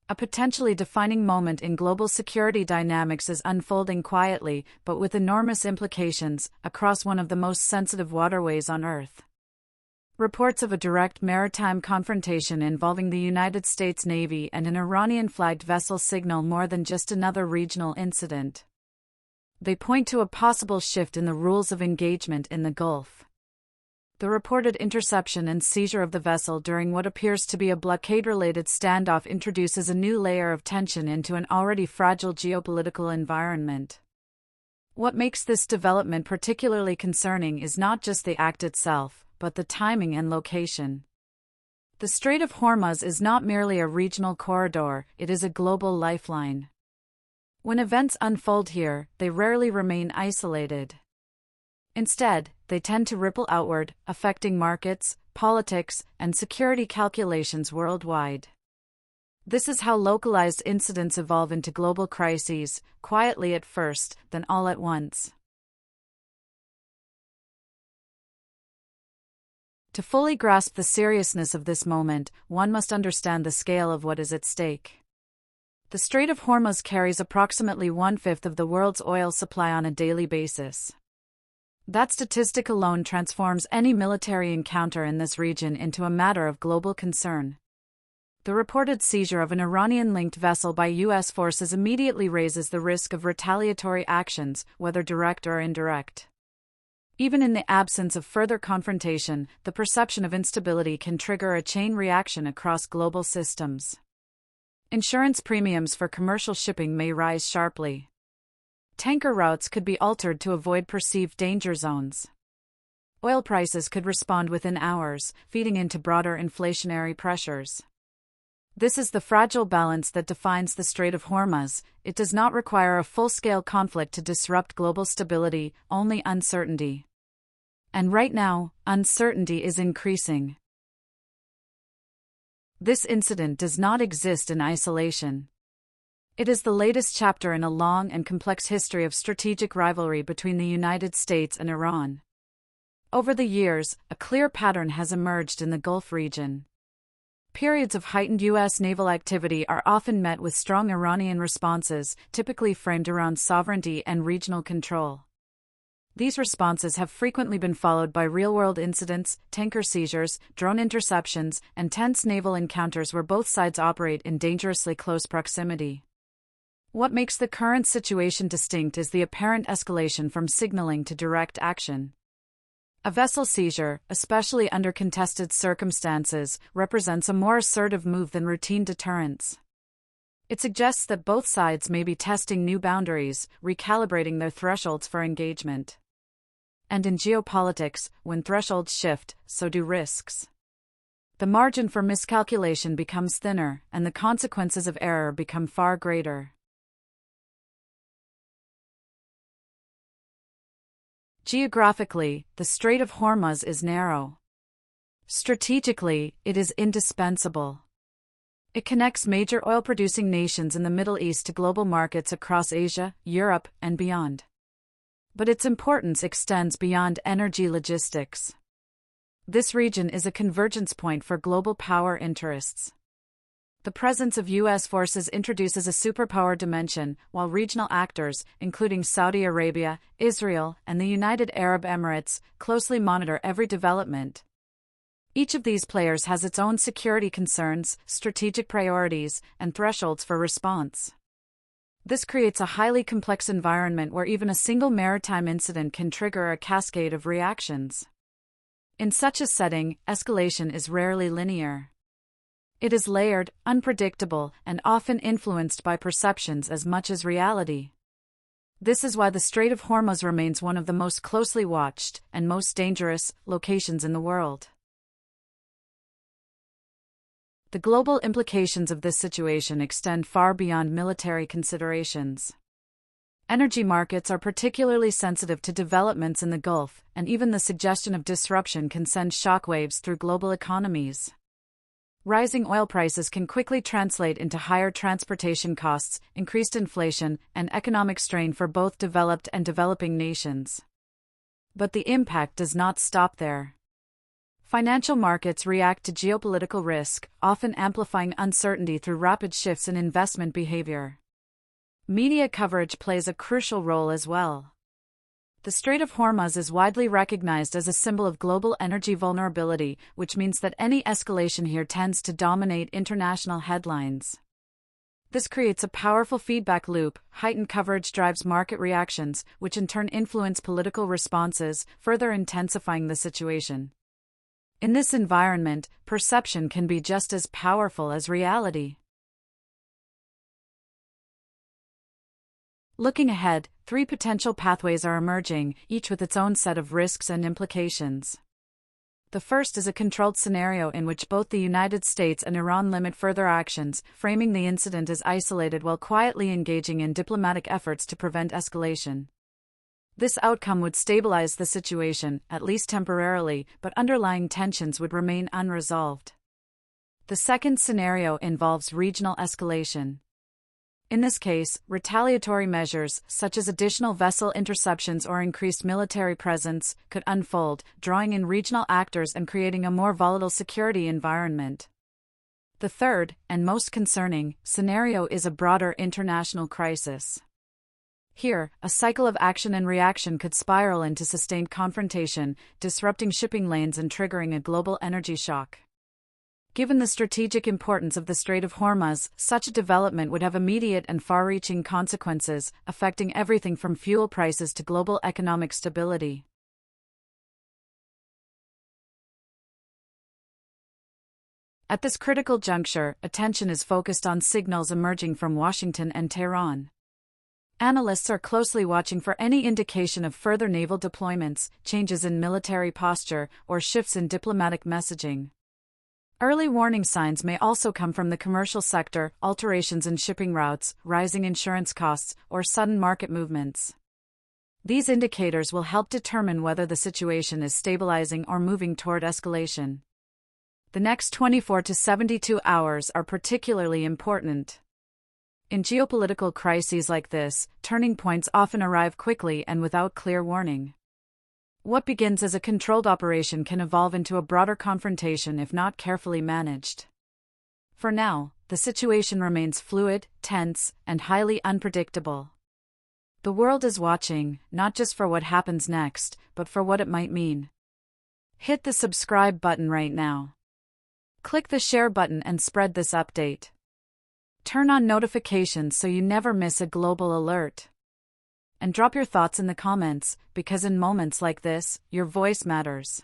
A potentially defining moment in global security dynamics is unfolding quietly, but with enormous implications, across one of the most sensitive waterways on Earth. Reports of a direct maritime confrontation involving the United States Navy and an Iranian-flagged vessel signal more than just another regional incident. They point to a possible shift in the rules of engagement in the Gulf. The reported interception and seizure of the vessel during what appears to be a blockade-related standoff introduces a new layer of tension into an already fragile geopolitical environment. What makes this development particularly concerning is not just the act itself, but the timing and location. The Strait of Hormuz is not merely a regional corridor, it is a global lifeline. When events unfold here, they rarely remain isolated. Instead, they tend to ripple outward, affecting markets, politics, and security calculations worldwide. This is how localized incidents evolve into global crises, quietly at first, then all at once. To fully grasp the seriousness of this moment, one must understand the scale of what is at stake. The Strait of Hormuz carries approximately 1/5 of the world's oil supply on a daily basis. That statistic alone transforms any military encounter in this region into a matter of global concern. The reported seizure of an Iranian-linked vessel by U.S. forces immediately raises the risk of retaliatory actions, whether direct or indirect. Even in the absence of further confrontation, the perception of instability can trigger a chain reaction across global systems. Insurance premiums for commercial shipping may rise sharply. Tanker routes could be altered to avoid perceived danger zones. Oil prices could respond within hours, feeding into broader inflationary pressures. This is the fragile balance that defines the Strait of Hormuz. It does not require a full-scale conflict to disrupt global stability, only uncertainty. And right now, uncertainty is increasing. This incident does not exist in isolation. It is the latest chapter in a long and complex history of strategic rivalry between the United States and Iran. Over the years, a clear pattern has emerged in the Gulf region. Periods of heightened U.S. naval activity are often met with strong Iranian responses, typically framed around sovereignty and regional control. These responses have frequently been followed by real-world incidents, tanker seizures, drone interceptions, and tense naval encounters where both sides operate in dangerously close proximity. What makes the current situation distinct is the apparent escalation from signaling to direct action. A vessel seizure, especially under contested circumstances, represents a more assertive move than routine deterrence. It suggests that both sides may be testing new boundaries, recalibrating their thresholds for engagement. And in geopolitics, when thresholds shift, so do risks. The margin for miscalculation becomes thinner, and the consequences of error become far greater. Geographically, the Strait of Hormuz is narrow. Strategically, it is indispensable. It connects major oil-producing nations in the Middle East to global markets across Asia, Europe, and beyond. But its importance extends beyond energy logistics. This region is a convergence point for global power interests. The presence of U.S. forces introduces a superpower dimension, while regional actors, including Saudi Arabia, Israel, and the United Arab Emirates, closely monitor every development. Each of these players has its own security concerns, strategic priorities, and thresholds for response. This creates a highly complex environment where even a single maritime incident can trigger a cascade of reactions. In such a setting, escalation is rarely linear. It is layered, unpredictable, and often influenced by perceptions as much as reality. This is why the Strait of Hormuz remains one of the most closely watched and most dangerous locations in the world. The global implications of this situation extend far beyond military considerations. Energy markets are particularly sensitive to developments in the Gulf, and even the suggestion of disruption can send shockwaves through global economies. Rising oil prices can quickly translate into higher transportation costs, increased inflation, and economic strain for both developed and developing nations. But the impact does not stop there. Financial markets react to geopolitical risk, often amplifying uncertainty through rapid shifts in investment behavior. Media coverage plays a crucial role as well. The Strait of Hormuz is widely recognized as a symbol of global energy vulnerability, which means that any escalation here tends to dominate international headlines. This creates a powerful feedback loop. Heightened coverage drives market reactions, which in turn influence political responses, further intensifying the situation. In this environment, perception can be just as powerful as reality. Looking ahead, 3 potential pathways are emerging, each with its own set of risks and implications. The first is a controlled scenario in which both the United States and Iran limit further actions, framing the incident as isolated while quietly engaging in diplomatic efforts to prevent escalation. This outcome would stabilize the situation, at least temporarily, but underlying tensions would remain unresolved. The second scenario involves regional escalation. In this case, retaliatory measures, such as additional vessel interceptions or increased military presence, could unfold, drawing in regional actors and creating a more volatile security environment. The third, and most concerning, scenario is a broader international crisis. Here, a cycle of action and reaction could spiral into sustained confrontation, disrupting shipping lanes and triggering a global energy shock. Given the strategic importance of the Strait of Hormuz, such a development would have immediate and far-reaching consequences, affecting everything from fuel prices to global economic stability. At this critical juncture, attention is focused on signals emerging from Washington and Tehran. Analysts are closely watching for any indication of further naval deployments, changes in military posture, or shifts in diplomatic messaging. Early warning signs may also come from the commercial sector, alterations in shipping routes, rising insurance costs, or sudden market movements. These indicators will help determine whether the situation is stabilizing or moving toward escalation. The next 24 to 72 hours are particularly important. In geopolitical crises like this, turning points often arrive quickly and without clear warning. What begins as a controlled operation can evolve into a broader confrontation if not carefully managed. For now, the situation remains fluid, tense, and highly unpredictable. The world is watching, not just for what happens next, but for what it might mean. Hit the subscribe button right now. Click the share button and spread this update. Turn on notifications so you never miss a global alert. And drop your thoughts in the comments, because in moments like this, your voice matters.